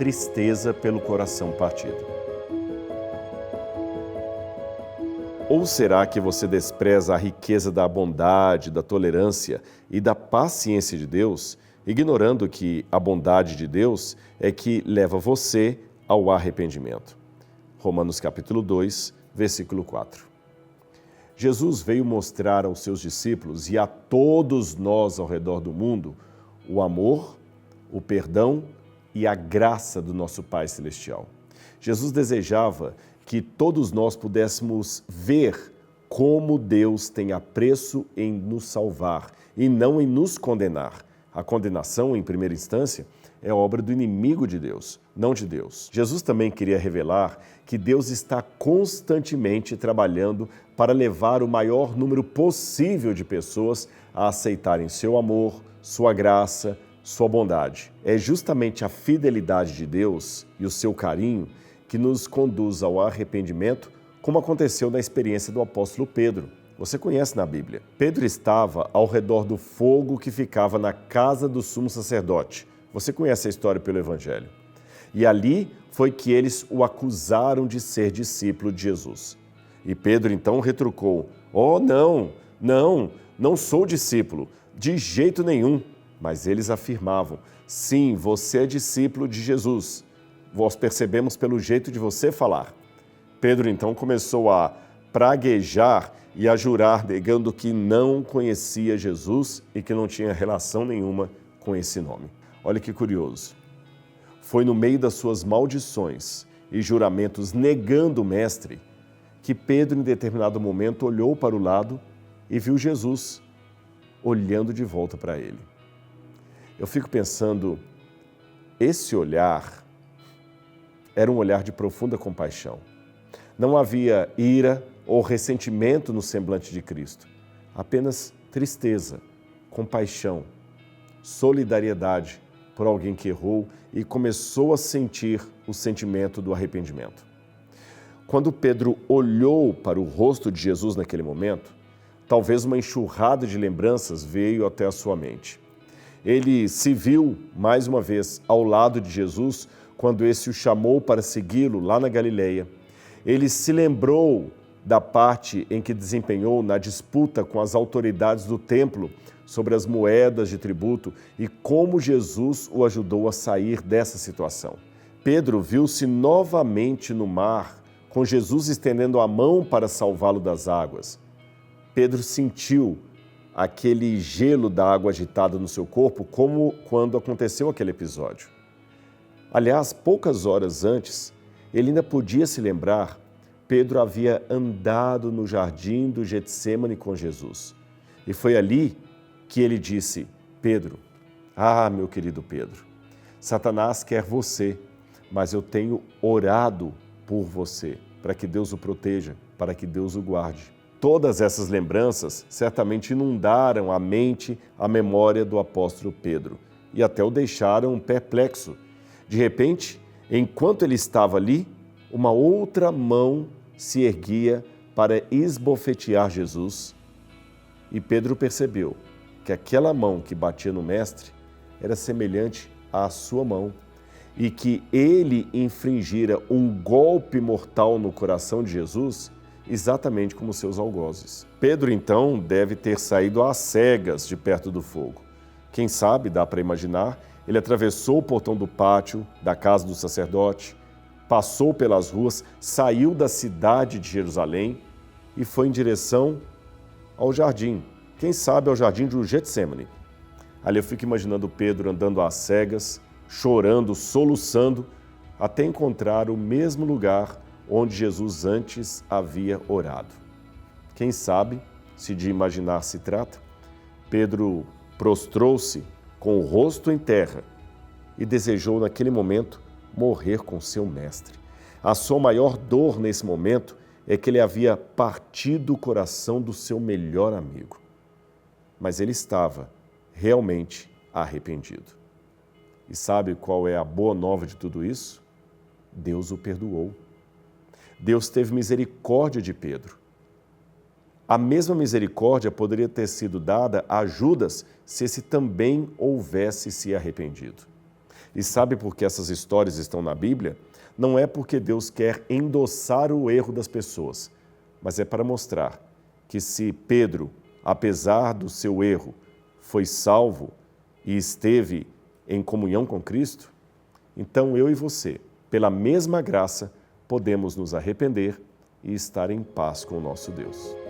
tristeza pelo coração partido? Ou será que você despreza a riqueza da bondade, da tolerância e da paciência de Deus, ignorando que a bondade de Deus é que leva você ao arrependimento? Romanos capítulo 2, versículo 4. Jesus veio mostrar aos seus discípulos e a todos nós ao redor do mundo o amor, o perdão e a graça do nosso Pai Celestial. Jesus desejava que todos nós pudéssemos ver como Deus tem apreço em nos salvar e não em nos condenar. A condenação, em primeira instância, é obra do inimigo de Deus, não de Deus. Jesus também queria revelar que Deus está constantemente trabalhando para levar o maior número possível de pessoas a aceitarem seu amor, sua graça, sua bondade. É justamente a fidelidade de Deus e o seu carinho que nos conduz ao arrependimento, como aconteceu na experiência do apóstolo Pedro. Você conhece na Bíblia. Pedro estava ao redor do fogo que ficava na casa do sumo sacerdote. Você conhece a história pelo Evangelho. E ali foi que eles o acusaram de ser discípulo de Jesus. E Pedro então retrucou: "Oh, não sou discípulo, de jeito nenhum." Mas eles afirmavam: "Sim, você é discípulo de Jesus. Nós percebemos pelo jeito de você falar." Pedro então começou a praguejar e a jurar, negando que não conhecia Jesus e que não tinha relação nenhuma com esse nome. Olha que curioso. Foi no meio das suas maldições e juramentos negando o Mestre que Pedro, em determinado momento, olhou para o lado e viu Jesus olhando de volta para ele. Eu fico pensando, esse olhar era um olhar de profunda compaixão. Não havia ira ou ressentimento no semblante de Cristo, apenas tristeza, compaixão, solidariedade por alguém que errou e começou a sentir o sentimento do arrependimento. Quando Pedro olhou para o rosto de Jesus naquele momento, talvez uma enxurrada de lembranças veio até a sua mente. Ele se viu, mais uma vez, ao lado de Jesus, quando esse o chamou para segui-lo lá na Galileia. Ele se lembrou da parte em que desempenhou na disputa com as autoridades do templo sobre as moedas de tributo e como Jesus o ajudou a sair dessa situação. Pedro viu-se novamente no mar, com Jesus estendendo a mão para salvá-lo das águas. Pedro sentiu aquele gelo da água agitada no seu corpo, como quando aconteceu aquele episódio. Aliás, poucas horas antes, ele ainda podia se lembrar, Pedro havia andado no jardim do Getsêmani com Jesus. E foi ali que ele disse: "Pedro, meu querido Pedro, Satanás quer você, mas eu tenho orado por você, para que Deus o proteja, para que Deus o guarde." Todas essas lembranças certamente inundaram a mente, a memória do apóstolo Pedro e até o deixaram perplexo. De repente, enquanto ele estava ali, uma outra mão se erguia para esbofetear Jesus e Pedro percebeu que aquela mão que batia no Mestre era semelhante à sua mão e que ele infringira um golpe mortal no coração de Jesus exatamente como seus algozes. Pedro, então, deve ter saído às cegas de perto do fogo. Quem sabe, dá para imaginar, ele atravessou o portão do pátio da casa do sacerdote, passou pelas ruas, saiu da cidade de Jerusalém e foi em direção ao jardim. Quem sabe ao jardim do Getsêmani. Ali eu fico imaginando Pedro andando às cegas, chorando, soluçando, até encontrar o mesmo lugar onde Jesus antes havia orado. Quem sabe, se de imaginar se trata, Pedro prostrou-se com o rosto em terra e desejou naquele momento morrer com seu mestre. A sua maior dor nesse momento é que ele havia partido o coração do seu melhor amigo. Mas ele estava realmente arrependido. E sabe qual é a boa nova de tudo isso? Deus o perdoou. Deus teve misericórdia de Pedro. A mesma misericórdia poderia ter sido dada a Judas se esse também houvesse se arrependido. E sabe por que essas histórias estão na Bíblia? Não é porque Deus quer endossar o erro das pessoas, mas é para mostrar que se Pedro, apesar do seu erro, foi salvo e esteve em comunhão com Cristo, então eu e você, pela mesma graça, podemos nos arrepender e estar em paz com o nosso Deus.